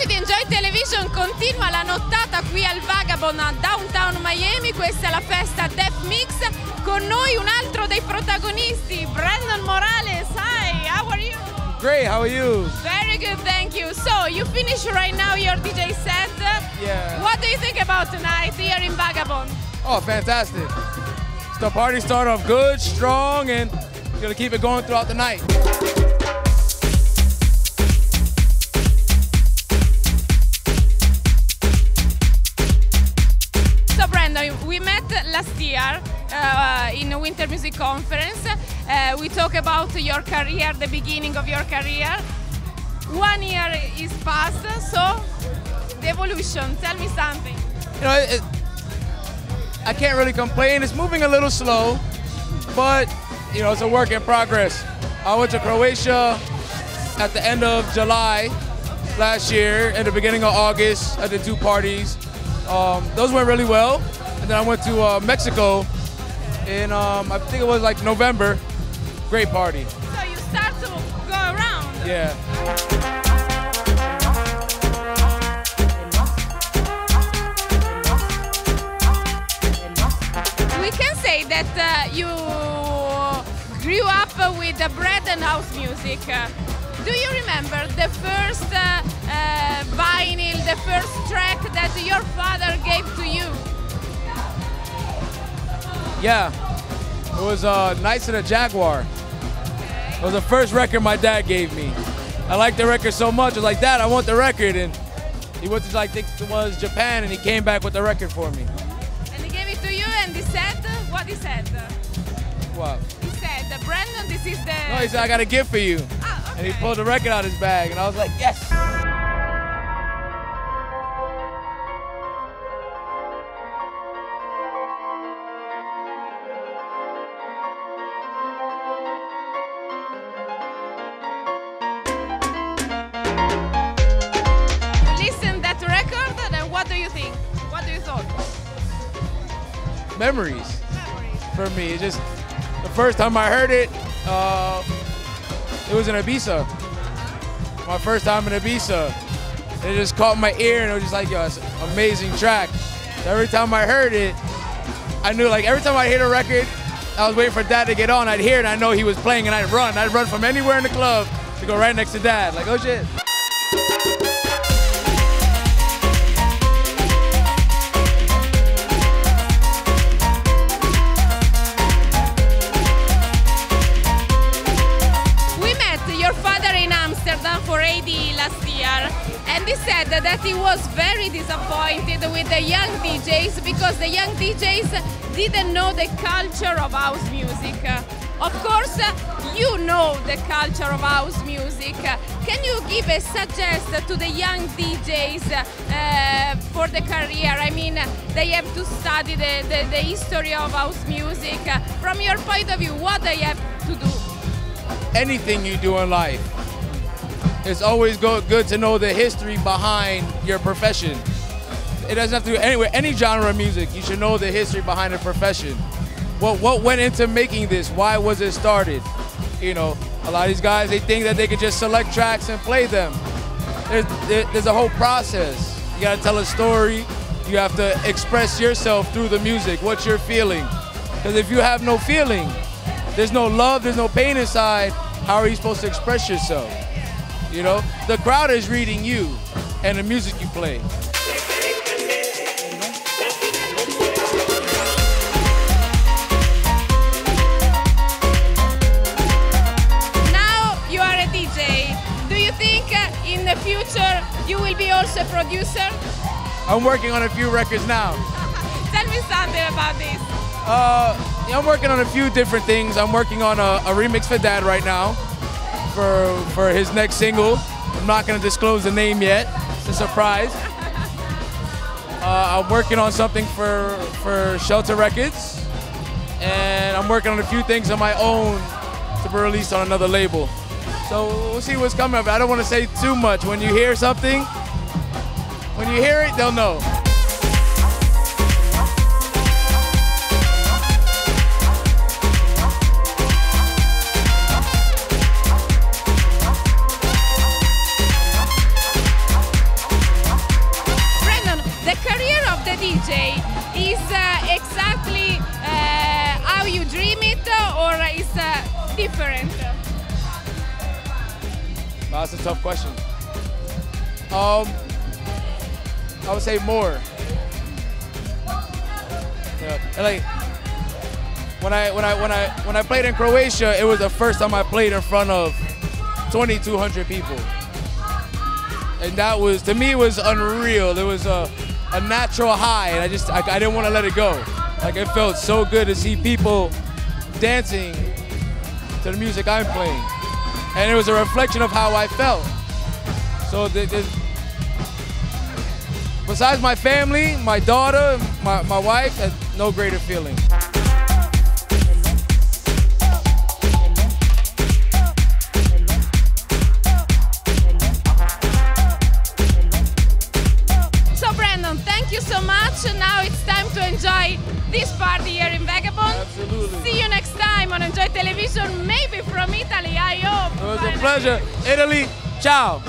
di Enjoy Television continua la nottata qui al Vagabond a Downtown Miami. Questa è la festa Def Mix. Con noi un altro dei protagonisti, Brandon Morales. Hi, how are you? Great, how are you? Very good, thank you. So, you finish right now your DJ set. Yeah. What do you think about tonight here in Vagabond? Oh, fantastic. The party started off good, strong, and we're gonna keep it going throughout the night. So Brandon, we met last year in a Winter Music Conference. We talked about your career, the beginning of your career. 1 year is passed, so the evolution, tell me something. You know, I can't really complain. It's moving a little slow, but you know, it's a work in progress. I went to Croatia at the end of July last year, and the beginning of August. I did 2 parties. Those went really well. And then I went to Mexico in, I think it was like November. Great party. So you start to go around. Yeah. We can say that you grew up with the bread and house music. Do you remember the first vinyl, the first track that your father gave to you? Yeah, it was Knights of the Jaguar. It was the first record my dad gave me. I liked the record so much, I was like, Dad, I want the record. And he went to, like, I think it was Japan, and he came back with the record for me. And he gave it to you, and he said, what he said? What? He said, Brandon, this is the... No, he said, I got a gift for you. Ah, okay. And he pulled the record out of his bag, and I was like, yes! Listen that record, and what do you think? What do you thought? Memories for me. It's just the first time I heard it, it was in Ibiza. My first time in Ibiza. It just caught my ear, and it was just like, yo, it's an amazing track. So every time I heard it, I knew, like, every time I hear the record, I was waiting for Dad to get on. I'd hear it, and I know he was playing, and I'd run. I'd run from anywhere in the club to go right next to Dad. Like, oh shit. For AD last year, and he said that he was very disappointed with the young DJs because the young DJs didn't know the culture of house music. Of course, you know the culture of house music. Can you give a suggestion to the young DJs for the career? I mean, they have to study the history of house music. From your point of view, what they have to do? Anything you do in life, it's always good to know the history behind your profession. It doesn't have to do anyway. Any genre of music, you should know the history behind the profession. What went into making this? Why was it started? You know, a lot of these guys, they think that they could just select tracks and play them. There's a whole process. You gotta tell a story. You have to express yourself through the music, what you're feeling. Because if you have no feeling, there's no love, there's no pain inside, how are you supposed to express yourself? You know, the crowd is reading you and the music you play. Now you are a DJ. Do you think in the future you will be also a producer? I'm working on a few records now. Tell me something about this. I'm working on a few different things. I'm working on a remix for Dad right now. For his next single. I'm not going to disclose the name yet. It's a surprise. I'm working on something for Shelter Records. And I'm working on a few things on my own to be released on another label. So we'll see what's coming up. I don't want to say too much. When you hear something, when you hear it, they'll know. That's a tough question. I would say more. Yeah. And like when I played in Croatia, it was the first time I played in front of 2,200 people, and that was, to me, it was unreal. It was a natural high, and I didn't want to let it go. Like, it felt so good to see people dancing to the music I'm playing, and it was a reflection of how I felt. So besides my family, my daughter, my wife, no greater feeling. So Brandon, thank you so much. Now it's time to enjoy this party here in Vagabond. Absolutely. See you next time on Enjoy Television, maybe from Italy, I hope. It was a pleasure. Italy, ciao.